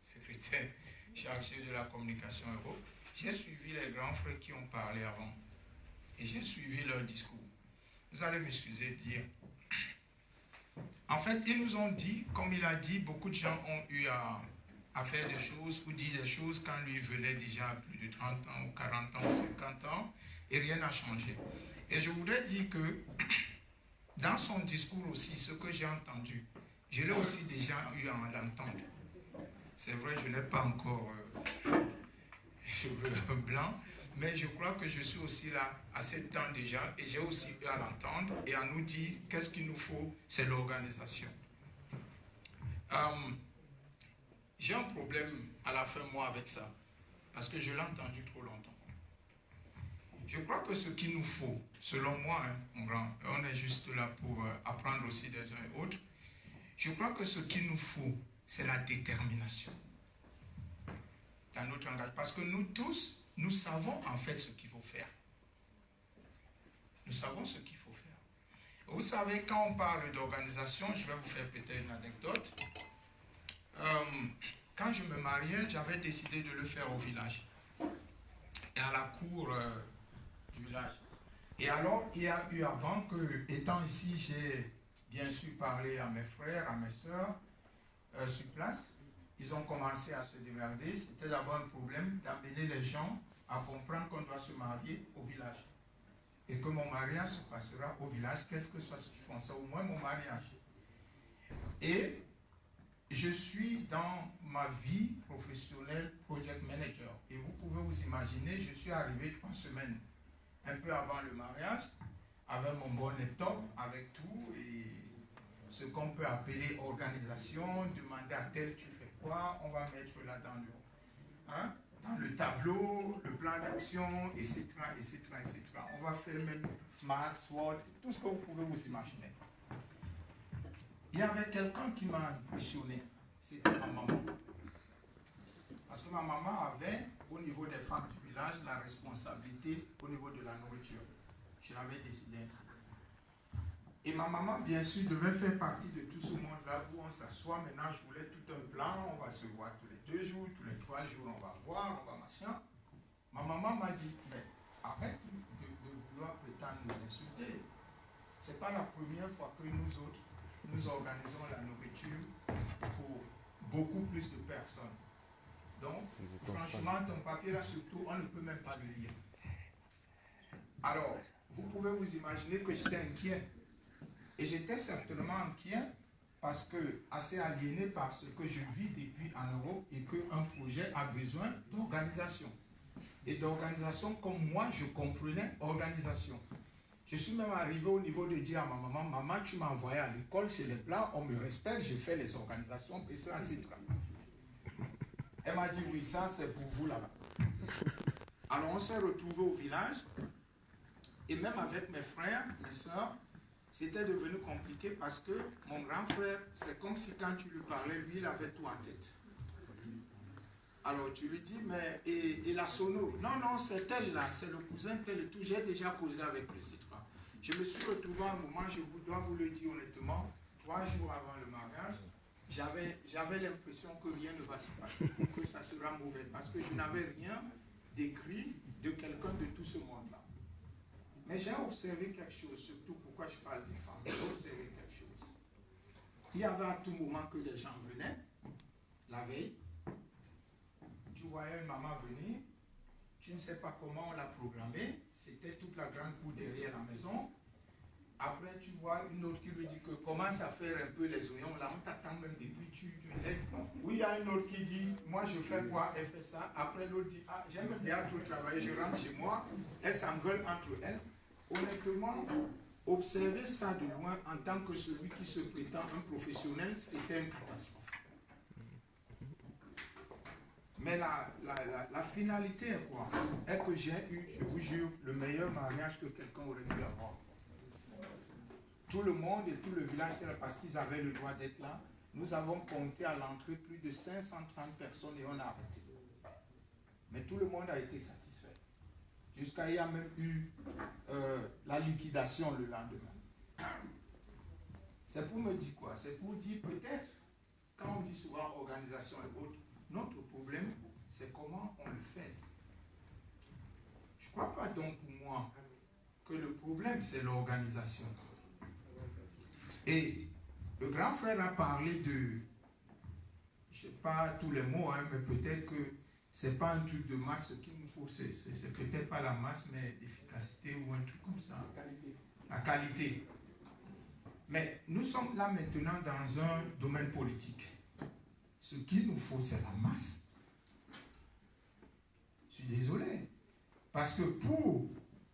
secrétaire chargé de la communication Europe. J'ai suivi les grands frères qui ont parlé avant et j'ai suivi leur discours. Vous allez m'excuser de dire. En fait, ils nous ont dit, comme il a dit, beaucoup de gens ont eu à faire des choses ou dire des choses quand lui venait déjà à plus de 30 ans ou 40 ans ou 50 ans et rien n'a changé. Et je voudrais dire que dans son discours aussi, ce que j'ai entendu, je l'ai aussi déjà eu à l'entendre. C'est vrai, je n'ai pas encore cheveux blancs, mais je crois que je suis aussi là à 7 ans déjà et j'ai aussi eu à l'entendre et à nous dire qu'est-ce qu'il nous faut, c'est l'organisation. J'ai un problème à la fin, moi, avec ça, parce que je l'ai entendu trop longtemps. Je crois que ce qu'il nous faut, selon moi, hein, mon grand, on est juste là pour apprendre aussi des uns et autres, je crois que ce qu'il nous faut, c'est la détermination dans notre engagement. Parce que nous tous, nous savons en fait ce qu'il faut faire. Nous savons ce qu'il faut faire. Vous savez, quand on parle d'organisation, je vais vous faire peut-être une anecdote. Quand je me mariais, j'avais décidé de le faire au village. Et à la cour du village. Et alors, il y a eu avant que, étant ici, j'ai bien sûr parlé à mes frères, à mes soeurs, sur place. Ils ont commencé à se démerder. C'était d'abord un problème d'amener les gens à comprendre qu'on doit se marier au village. Et que mon mariage se passera au village, quel que soit ce qu'ils font, c'est au moins mon mariage. Et je suis dans ma vie professionnelle project manager. Et vous pouvez vous imaginer, je suis arrivé 3 semaines, un peu avant le mariage, avec mon bon laptop, avec tout, et ce qu'on peut appeler organisation, demander à tel tu fais quoi, on va mettre là dans le tableau, le plan d'action, etc., etc., etc. On va faire même Smart, SWOT, tout ce que vous pouvez vous imaginer. Il y avait quelqu'un qui m'a impressionné, c'était ma maman. Parce que ma maman avait, au niveau des femmes du village, la responsabilité au niveau de la nourriture. Je l'avais décidé ainsi. Et ma maman, bien sûr, devait faire partie de tout ce monde-là où on s'assoit. Maintenant, je voulais tout un plan. On va se voir tous les 2 jours, tous les 3 jours, on va voir, on va machin. Ma maman m'a dit, mais arrête de vouloir prétendre nous insulter. Ce n'est pas la première fois que nous autres, nous organisons la nourriture pour beaucoup plus de personnes. Donc, franchement, ton papier là, surtout, on ne peut même pas le lire. Alors, vous pouvez vous imaginer que j'étais inquiet. Et j'étais certainement inquiet parce que, assez aliéné par ce que je vis depuis en Europe et qu'un projet a besoin d'organisation. Et d'organisation comme moi, je comprenais organisation. Je suis même arrivé au niveau de dire à ma maman, maman, tu m'as envoyé à l'école, c'est les plans, on me respecte, je fais les organisations, etc. Elle m'a dit, oui, ça c'est pour vous là-bas. Alors on s'est retrouvés au village, et même avec mes frères, mes soeurs, c'était devenu compliqué parce que mon grand frère, c'est comme si quand tu lui parlais, lui, il avait tout en tête. Alors tu lui dis, mais et la sono? Non, non, c'est elle là, c'est le cousin tel et tout. J'ai déjà causé avec le citron. Je me suis retrouvé à un moment, je dois vous le dire honnêtement, 3 jours avant le mariage, j'avais l'impression que rien ne va se passer, que ça sera mauvais, parce que je n'avais rien d'écrit de quelqu'un de tout ce monde-là. Mais j'ai observé quelque chose, surtout pourquoi je parle des femmes, j'ai observé quelque chose. Il y avait à tout moment que les gens venaient, la veille, tu voyais une maman venir, tu ne sais pas comment on l'a programmée, c'était toute la grande cour derrière la maison. Après, tu vois une autre qui lui dit que commence à faire un peu les oignons, là on t'attend même depuis, tu l'aides. Oui, il y a une autre qui dit, moi je fais quoi, elle fait ça. Après l'autre dit, ah j'aime bien trop travailler, je rentre chez moi, elle s'engueule entre elles. Honnêtement, observer ça de loin en tant que celui qui se prétend un professionnel, c'était une catastrophe. Mais la finalité est quoi? Est que j'ai eu, je vous jure, le meilleur mariage que quelqu'un aurait pu avoir. tout le monde et tout le village, parce qu'ils avaient le droit d'être là. Nous avons compté à l'entrée plus de 530 personnes et on a arrêté. Mais tout le monde a été satisfait. Jusqu'à il y a même eu la liquidation le lendemain. C'est pour me dire quoi? C'est pour dire peut-être, quand on dit souvent organisation et autres, notre problème, c'est comment on le fait. Je ne crois pas donc pour moi que le problème, c'est l'organisation. Et le grand frère a parlé de, je ne sais pas tous les mots, hein, mais peut-être que ce n'est pas un truc de masse qu'il nous faut, c'est peut-être pas la masse, mais l'efficacité ou un truc comme ça. La qualité. Mais nous sommes là maintenant dans un domaine politique. Ce qu'il nous faut, c'est la masse. Je suis désolé. Parce que pour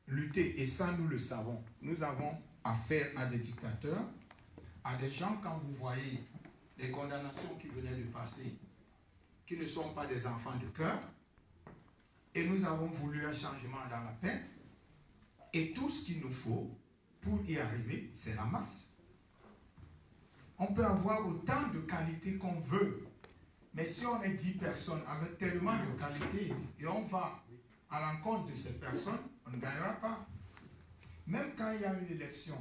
lutter, et ça nous le savons, nous avons affaire à des dictateurs, à des gens, quand vous voyez les condamnations qui venaient de passer, qui ne sont pas des enfants de cœur, et nous avons voulu un changement dans la paix, et tout ce qu'il nous faut pour y arriver, c'est la masse. On peut avoir autant de qualités qu'on veut, mais si on est 10 personnes avec tellement de qualités, et on va à l'encontre de ces personnes, on ne gagnera pas. Même quand il y a une élection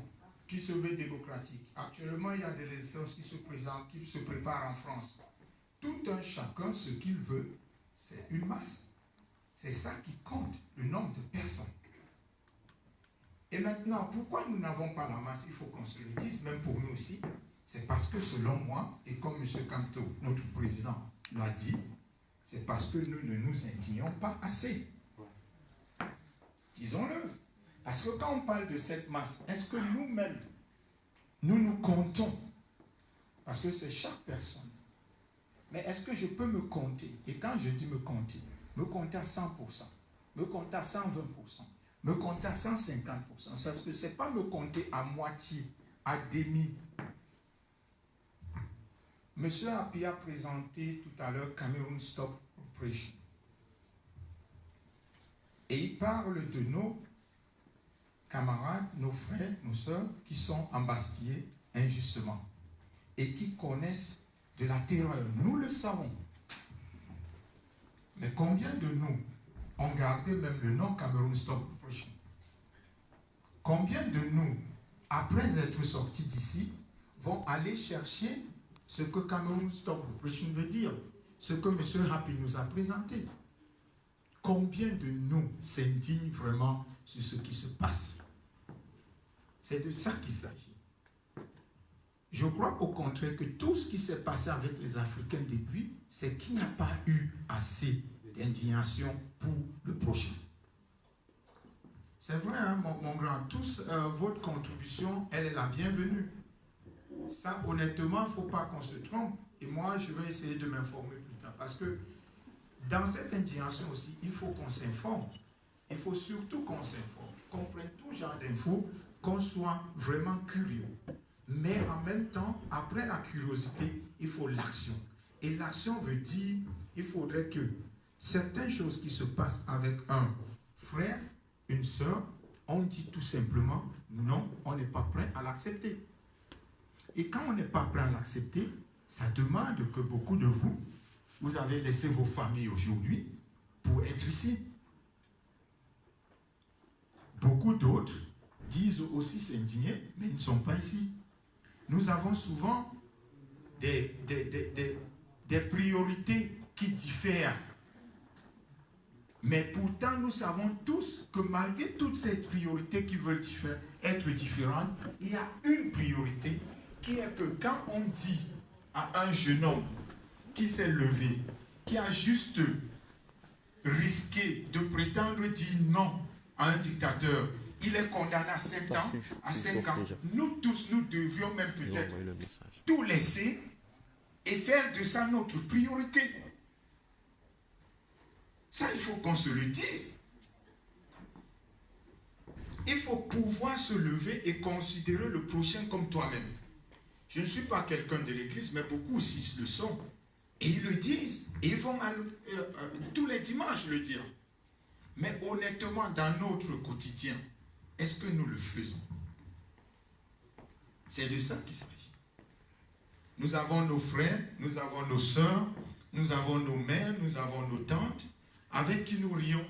qui se veut démocratique, actuellement il y a des élections qui se présentent, qui se préparent en France. Tout un chacun, ce qu'il veut, c'est une masse. C'est ça qui compte, le nombre de personnes. Et maintenant, pourquoi nous n'avons pas la masse? Il faut qu'on se le dise, même pour nous aussi. C'est parce que selon moi, et comme M. Kanto, notre président, l'a dit, c'est parce que nous ne nous indignons pas assez. Disons-le. Parce que quand on parle de cette masse, est-ce que nous-mêmes, nous nous comptons? Parce que c'est chaque personne. Mais est-ce que je peux me compter? Et quand je dis me compter à 100%, me compter à 120%, me compter à 150%. Parce que ce n'est pas me compter à moitié, à demi. Monsieur Api a présenté tout à l'heure Cameroon Stop Oppression. Et il parle de nos camarades, nos frères, nos sœurs qui sont embastillés injustement et qui connaissent de la terreur. Nous le savons. Mais combien de nous ont gardé même le nom Cameroon Stop Oppression? Combien de nous, après être sortis d'ici, vont aller chercher ce que Cameroon Stop Oppression veut dire, ce que M. Happy nous a présenté? Combien de nous s'indignent vraiment sur ce qui se passe? C'est de ça qu'il s'agit. Je crois au contraire que tout ce qui s'est passé avec les Africains depuis, c'est qu'il n'y a pas eu assez d'indignation pour le prochain. C'est vrai, hein, mon grand, tous, votre contribution, elle est la bienvenue. Ça, honnêtement, il ne faut pas qu'on se trompe. Et moi, je vais essayer de m'informer plus tard. Parce que dans cette indignation aussi, il faut qu'on s'informe. Il faut surtout qu'on s'informe, qu'on prenne tout genre d'infos, qu'on soit vraiment curieux. Mais en même temps, après la curiosité, il faut l'action. Et l'action veut dire, il faudrait que certaines choses qui se passent avec un frère, une sœur, on dit tout simplement, non, on n'est pas prêt à l'accepter. Et quand on n'est pas prêt à l'accepter, ça demande que beaucoup de vous, vous avez laissé vos familles aujourd'hui pour être ici. Beaucoup d'autres disent aussi s'indigner, mais ils ne sont pas ici. Nous avons souvent des priorités qui diffèrent. Mais pourtant, nous savons tous que malgré toutes ces priorités qui veulent être différentes, il y a une priorité qui est que quand on dit à un jeune homme qui s'est levé, qui a juste risqué de prétendre dire non à un dictateur, il est condamné à 7 ans, à 5 ans. Nous tous, nous devions même peut-être tout laisser et faire de ça notre priorité. Ça, il faut qu'on se le dise. Il faut pouvoir se lever et considérer le prochain comme toi-même. Je ne suis pas quelqu'un de l'église, mais beaucoup aussi le sont. Et ils le disent. Et ils vont tous les dimanches le dire. Mais honnêtement, dans notre quotidien, est-ce que nous le faisons? C'est de ça qu'il s'agit. Nous avons nos frères, nous avons nos sœurs, nous avons nos mères, nous avons nos tantes, avec qui nous rions.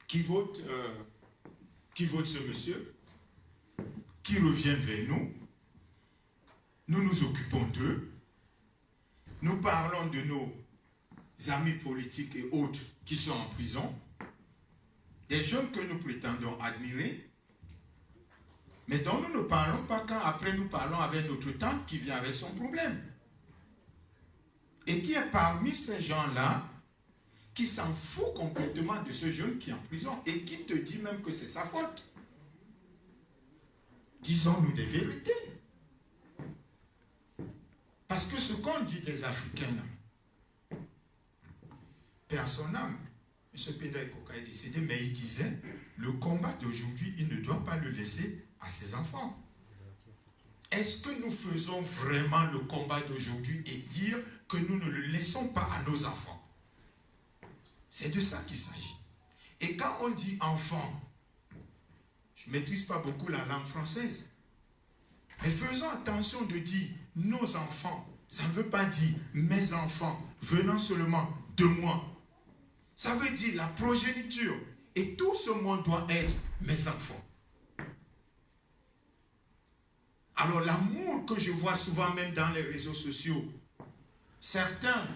Qui vote ce monsieur, qui revient vers nous. Nous nous occupons d'eux. Nous parlons de nos amis politiques et autres qui sont en prison. Des jeunes que nous prétendons admirer, mais dont nous ne parlons pas quand après nous parlons avec notre tante qui vient avec son problème. Et qui est parmi ces gens-là qui s'en fout complètement de ce jeune qui est en prison et qui te dit même que c'est sa faute. Disons-nous des vérités. Parce que ce qu'on dit des Africains, là, père son âme, M. Pédé Koka est décédé, mais il disait, le combat d'aujourd'hui, il ne doit pas le laisser à ses enfants. Est-ce que nous faisons vraiment le combat d'aujourd'hui et dire que nous ne le laissons pas à nos enfants? C'est de ça qu'il s'agit. Et quand on dit enfant, je ne maîtrise pas beaucoup la langue française, mais faisons attention de dire nos enfants. Ça ne veut pas dire mes enfants venant seulement de moi. Ça veut dire la progéniture. Et tout ce monde doit être mes enfants. Alors l'amour que je vois souvent même dans les réseaux sociaux, certains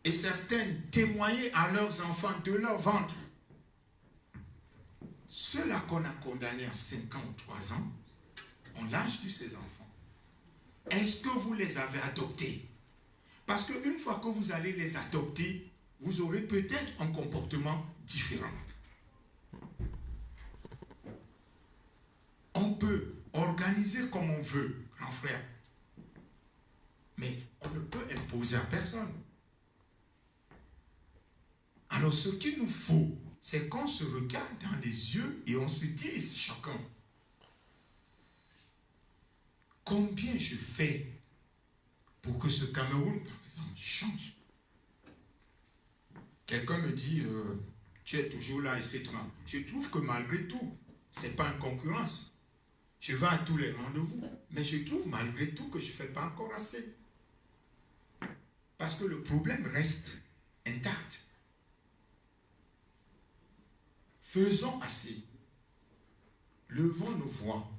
et certaines témoigner à leurs enfants de leur ventre. Ceux-là qu'on a condamnés à 5 ans ou 3 ans ont l'âge de ces enfants. Est-ce que vous les avez adoptés? Parce qu'une fois que vous allez les adopter, vous aurez peut-être un comportement différent. On peut organiser comme on veut, grand frère. Mais on ne peut imposer à personne. Alors ce qu'il nous faut, c'est qu'on se regarde dans les yeux et on se dise chacun, combien je fais pour que ce Cameroun, par exemple, change. Quelqu'un me dit, tu es toujours là, etc. Je trouve que malgré tout, ce n'est pas une concurrence. Je vais à tous les rendez-vous, mais je trouve malgré tout que je ne fais pas encore assez. Parce que le problème reste intact. Faisons assez. Levons nos voix.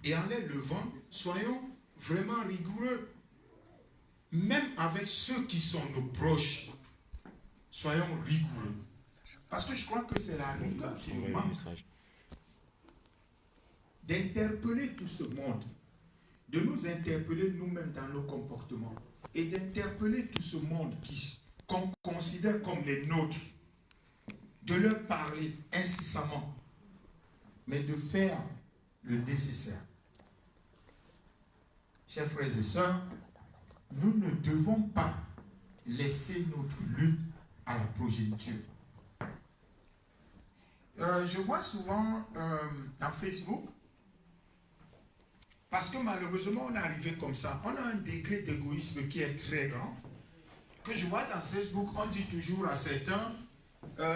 Et en les levant, soyons vraiment rigoureux. Même avec ceux qui sont nos proches, soyons rigoureux. Parce que je crois que c'est la rigueur qui nous manque. D'interpeller tout ce monde, de nous interpeller nous-mêmes dans nos comportements et d'interpeller tout ce monde qu'on considère comme les nôtres, de leur parler incessamment, mais de faire le nécessaire. Chers frères et sœurs, nous ne devons pas laisser notre lutte à la progéniture. Je vois souvent en Facebook, parce que malheureusement on est arrivé comme ça, on a un degré d'égoïsme qui est très grand, que je vois dans Facebook, on dit toujours à certains,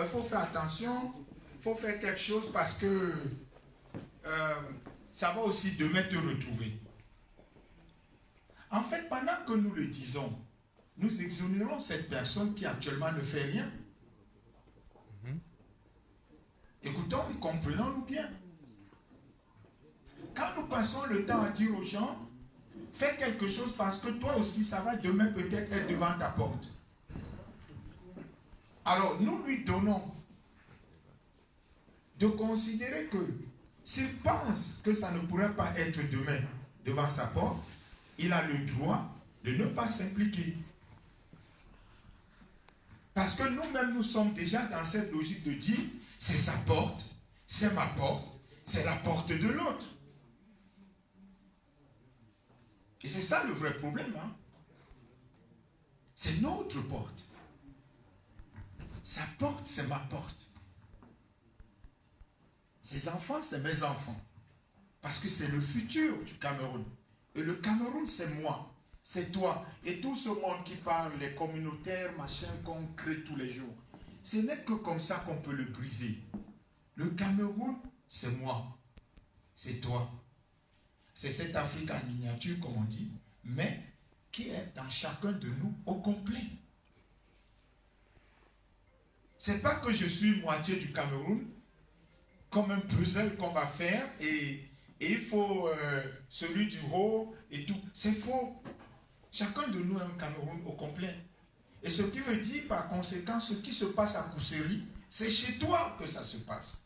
faut faire attention, faut faire quelque chose parce que ça va aussi demain te retrouver. En fait, pendant que nous le disons, nous exonérons cette personne qui actuellement ne fait rien. Écoutons et comprenons-nous bien. Quand nous passons le temps à dire aux gens, fais quelque chose parce que toi aussi, ça va demain peut-être être devant ta porte. Alors, nous lui donnons de considérer que s'il pense que ça ne pourrait pas être demain devant sa porte, il a le droit de ne pas s'impliquer. Parce que nous-mêmes, nous sommes déjà dans cette logique de dire, c'est sa porte, c'est ma porte, c'est la porte de l'autre. Et c'est ça le vrai problème. Hein? C'est notre porte. Sa porte, c'est ma porte. Ses enfants, c'est mes enfants. Parce que c'est le futur du Cameroun. Et le Cameroun, c'est moi, c'est toi. Et tout ce monde qui parle, les communautaires, machin, qu'on crée tous les jours. Ce n'est que comme ça qu'on peut le briser. Le Cameroun, c'est moi. c'est toi. C'est cette Afrique en miniature, comme on dit, mais qui est dans chacun de nous au complet. C'est pas que je suis moitié du Cameroun, comme un puzzle qu'on va faire, et il faut celui du haut et tout. C'est faux. Chacun de nous est un Cameroun au complet. Et ce qui veut dire, par conséquent, ce qui se passe à Kousséri, c'est chez toi que ça se passe.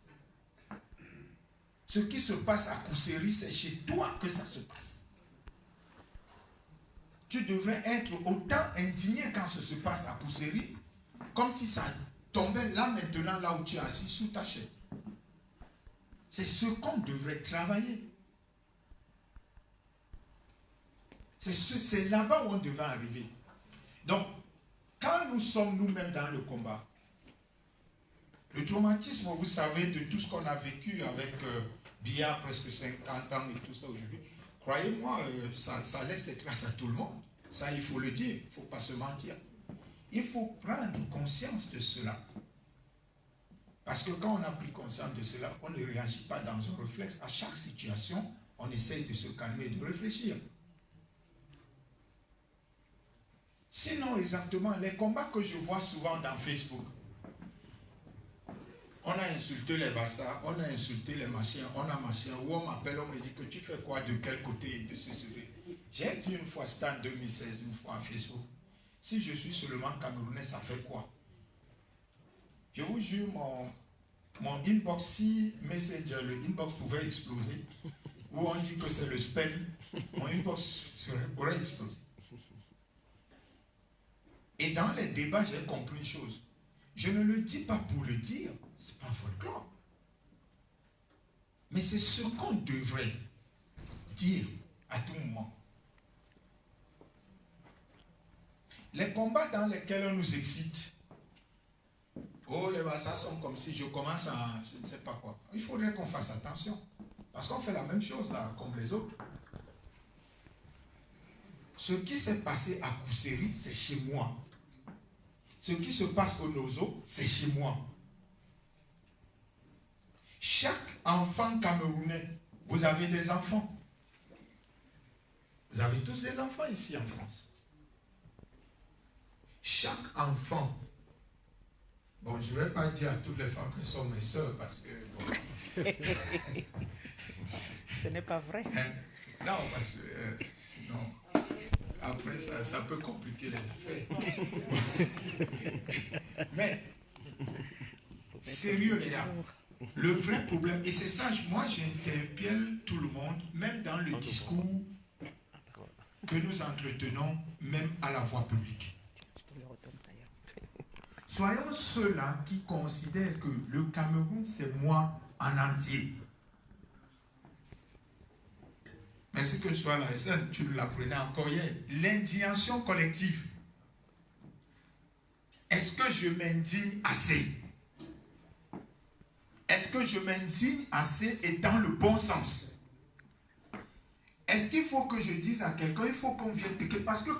Ce qui se passe à Kousséri, c'est chez toi que ça se passe. Tu devrais être autant indigné quand ça se passe à Kousséri, comme si ça tombait là maintenant, là où tu es assis sous ta chaise. C'est ce qu'on devrait travailler. C'est là-bas où on devait arriver. Donc, quand nous sommes nous-mêmes dans le combat, le traumatisme, vous savez, de tout ce qu'on a vécu avec Biya, presque 50 ans et tout ça aujourd'hui, croyez-moi, ça laisse ses traces à tout le monde. Ça, il faut le dire, il ne faut pas se mentir. Il faut prendre conscience de cela. Parce que quand on a pris conscience de cela, on ne réagit pas dans un réflexe. À chaque situation, on essaye de se calmer, de réfléchir. Sinon, exactement, les combats que je vois souvent dans Facebook, on a insulté les Bassa, on a insulté les machins, on a machin, ou on m'appelle, on me dit que tu fais quoi, de quel côté, de ce sujet. J'ai dit une fois, c'était en 2016, une fois à Facebook, si je suis seulement Camerounais, ça fait quoi? Je vous jure, mon inbox, si Messenger, le inbox pouvait exploser, ou on dit que c'est le spam, mon inbox aurait explosé. Et dans les débats, j'ai compris une chose. Je ne le dis pas pour le dire, c'est pas un folklore. Mais c'est ce qu'on devrait dire à tout moment. Les combats dans lesquels on nous excite, oh, les Bassas sont comme si je commence à... je ne sais pas quoi. Il faudrait qu'on fasse attention. Parce qu'on fait la même chose là, comme les autres. Ce qui s'est passé à Kousséri, c'est chez moi. Ce qui se passe au Nozo, c'est chez moi. Chaque enfant camerounais, vous avez des enfants. Vous avez tous des enfants ici en France. Chaque enfant, bon, je ne vais pas dire à toutes les femmes qu'elles sont mes sœurs parce que... Bon, ce n'est pas vrai. Non, parce que sinon, après ça peut compliquer les affaires. Mais, sérieux les gars, le vrai problème, et c'est ça, moi j'interpelle tout le monde, même dans le discours que nous entretenons, même à la voie publique. Soyons ceux-là qui considèrent que le Cameroun, c'est moi en entier. Mais ce que soit la SN, tu l'apprenais encore hier. L'indignation collective. Est-ce que je m'indigne assez? Est-ce que je m'indigne assez et dans le bon sens? Est-ce qu'il faut que je dise à quelqu'un, il faut qu'on vienne piquer? Parce que quand